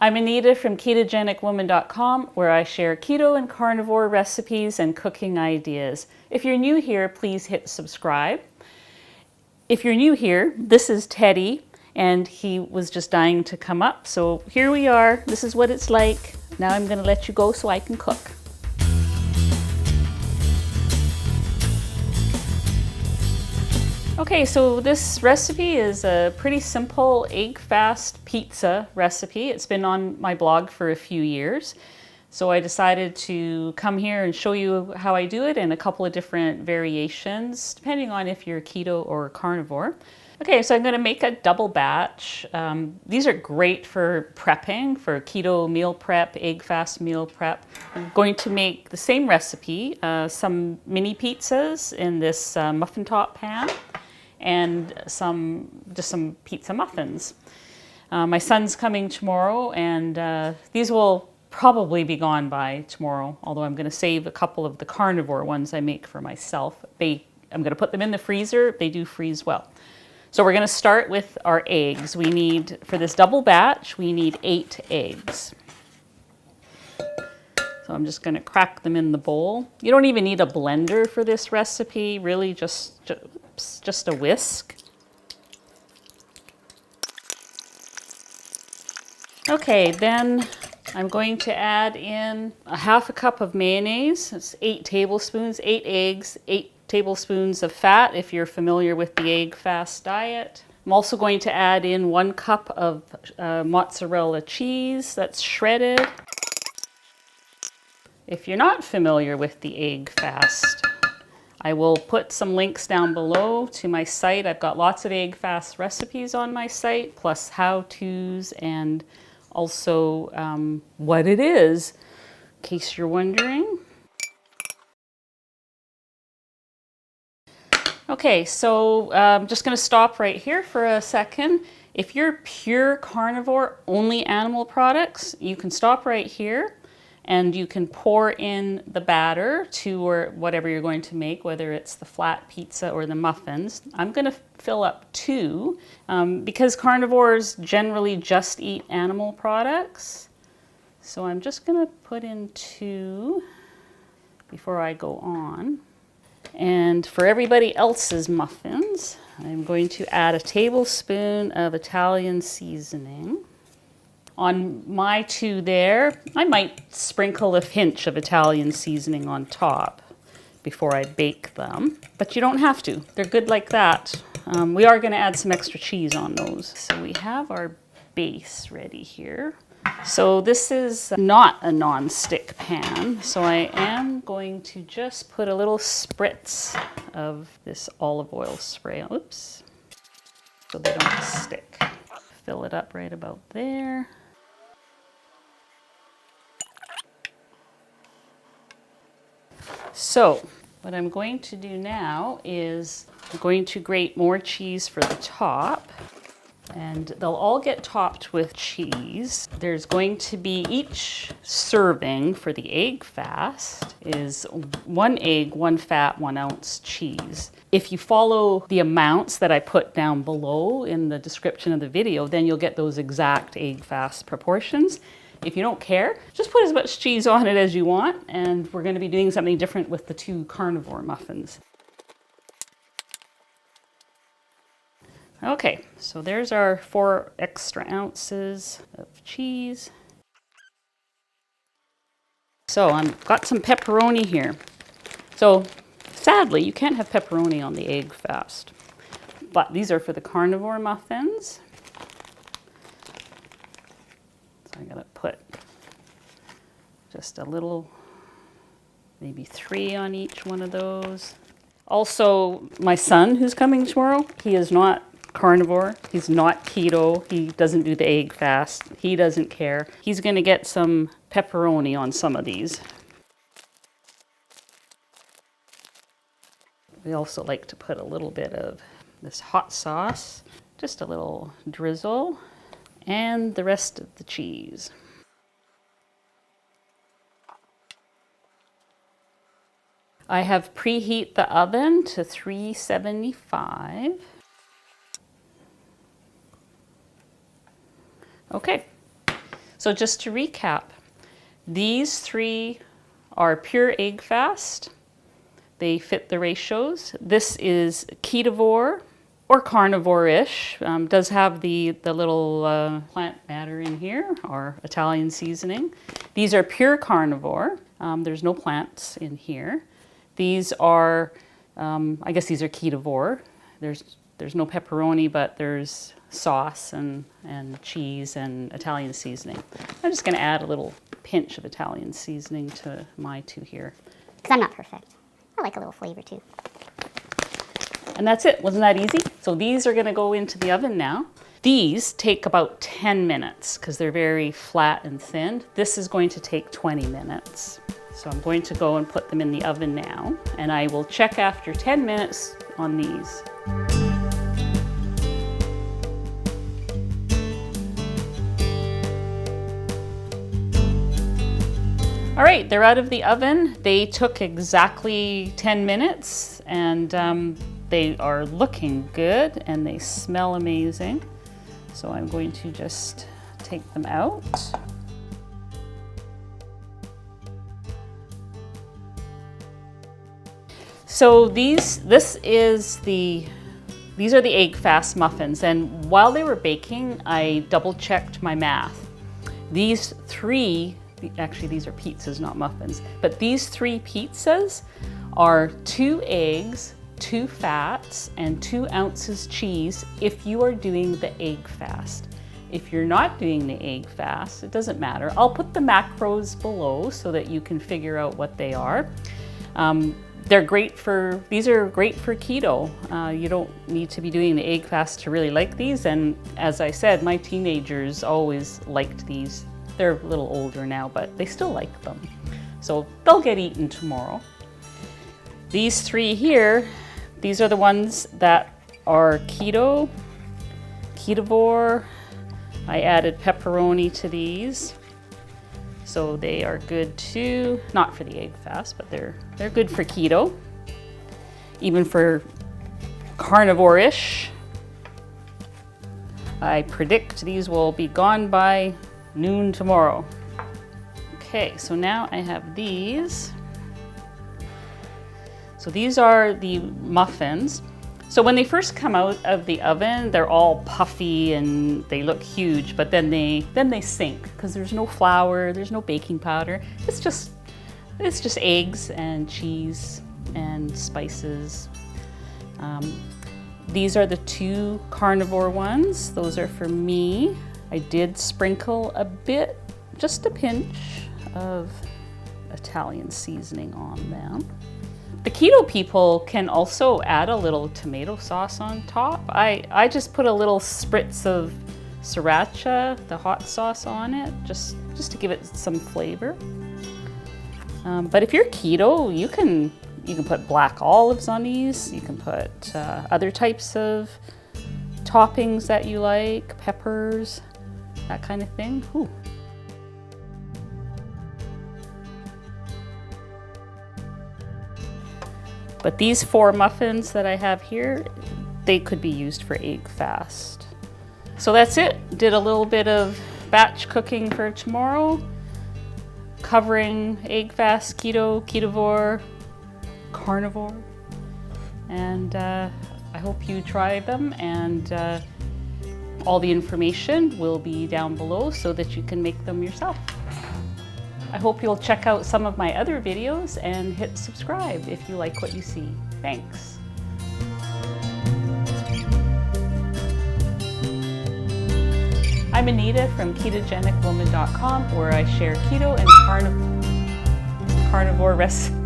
I'm Anita from ketogenicwoman.com, where I share keto and carnivore recipes and cooking ideas. If you're new here, please hit subscribe. If you're new here, this is Teddy, and he was just dying to come up. So here we are. This is what it's like. Now I'm going to let you go so I can cook. Okay, so this recipe is a pretty simple egg fast pizza recipe. It's been on my blog for a few years. So I decided to come here and show you how I do it in a couple of different variations, depending on if you're keto or carnivore. Okay, so I'm going to make a double batch. These are great for prepping, for keto meal prep, egg fast meal prep. I'm going to make the same recipe, some mini pizzas in this muffin top pan, and just some pizza muffins. My son's coming tomorrow, and these will probably be gone by tomorrow, although I'm going to save a couple of the carnivore ones I make for myself. I'm going to put them in the freezer. They do freeze well. So we're going to start with our eggs. For this double batch, we need 8 eggs. So I'm just going to crack them in the bowl. You don't even need a blender for this recipe, really just a whisk. Okay, then I'm going to add in a half a cup of mayonnaise. It's 8 tablespoons, 8 eggs, 8 tablespoons of fat if you're familiar with the egg fast diet. I'm also going to add in 1 cup of mozzarella cheese that's shredded. If you're not familiar with the egg fast, I will put some links down below to my site. I've got lots of egg fast recipes on my site, plus how-tos and also what it is, in case you're wondering. Okay, so I'm just going to stop right here for a second. If you're pure carnivore, only animal products, you can stop right here and you can pour in the batter to or whatever you're going to make, whether it's the flat pizza or the muffins. I'm going to fill up 2 because carnivores generally just eat animal products. So I'm just going to put in 2 before I go on. And for everybody else's muffins, I'm going to add a tablespoon of Italian seasoning. On my 2 there, I might sprinkle a pinch of Italian seasoning on top before I bake them, but you don't have to. They're good like that. We are going to add some extra cheese on those. So we have our base ready here. So this is not a non-stick pan, so I am going to just put a little spritz of this olive oil spray. Oops, so they don't stick. Fill it up right about there. So what I'm going to do now is I'm going to grate more cheese for the top. And they'll all get topped with cheese. There's going to be each serving for the egg fast is 1 egg, 1 fat, 1 ounce cheese. If you follow the amounts that I put down below in the description of the video, then you'll get those exact egg fast proportions. If you don't care, just put as much cheese on it as you want, and we're going to be doing something different with the 2 carnivore muffins. Okay, so there's our 4 extra ounces of cheese. So I've got some pepperoni here. So sadly, you can't have pepperoni on the egg fast, but these are for the carnivore muffins. So I'm gonna put just a little, maybe 3 on each one of those. Also, my son who's coming tomorrow, he is not carnivore, he's not keto, he doesn't do the egg fast, he doesn't care. He's going to get some pepperoni on some of these. We also like to put a little bit of this hot sauce, just a little drizzle, and the rest of the cheese. I have preheat the oven to 375. Okay, So just to recap, these 3 are pure egg fast. They fit the ratios. This is ketovore or carnivore-ish. Does have the little plant matter in here, or Italian seasoning. These are pure carnivore. There's no plants in here. These are, I guess these are ketovore. There's no pepperoni, but there's sauce and cheese and Italian seasoning. I'm just going to add a little pinch of Italian seasoning to my 2 here. Because I'm not perfect. I like a little flavor too. And that's it. Wasn't that easy? So these are going to go into the oven now. These take about 10 minutes because they're very flat and thin. This is going to take 20 minutes. So I'm going to go and put them in the oven now, and I will check after 10 minutes on these. All right, they're out of the oven. They took exactly 10 minutes, and they are looking good, and they smell amazing. So I'm going to just take them out. So these are the egg fast muffins, and while they were baking, I double checked my math. These 3, actually these are pizzas, not muffins, but these 3 pizzas are 2 eggs, 2 fats, and 2 ounces cheese if you are doing the egg fast. If you're not doing the egg fast, it doesn't matter. I'll put the macros below so that you can figure out what they are. These are great for keto. You don't need to be doing the egg fast to really like these. And as I said, my teenagers always liked these. They're a little older now, but they still like them. So they'll get eaten tomorrow. These 3 here, these are the ones that are ketovore. I added pepperoni to these. So they are good too, not for the egg fast, but they're good for keto, even for carnivore-ish. I predict these will be gone by noon tomorrow. Okay, so now I have these. So these are the muffins. So when they first come out of the oven, they're all puffy and they look huge, but then they sink because there's no flour, there's no baking powder. It's just eggs and cheese and spices. These are the 2 carnivore ones. Those are for me. I did sprinkle a bit, just a pinch of Italian seasoning on them. The keto people can also add a little tomato sauce on top. I just put a little spritz of sriracha, the hot sauce, on it, just to give it some flavor. But if you're keto, you can put black olives on these. You can put other types of toppings that you like, peppers, that kind of thing. Ooh. But these 4 muffins that I have here, they could be used for egg fast. So that's it. Did a little bit of batch cooking for tomorrow, covering egg fast, keto, ketovore, carnivore. And I hope you try them, and all the information will be down below so that you can make them yourself. I hope you'll check out some of my other videos and hit subscribe if you like what you see. Thanks. I'm Anita from KetogenicWoman.com, where I share keto and carnivore recipes.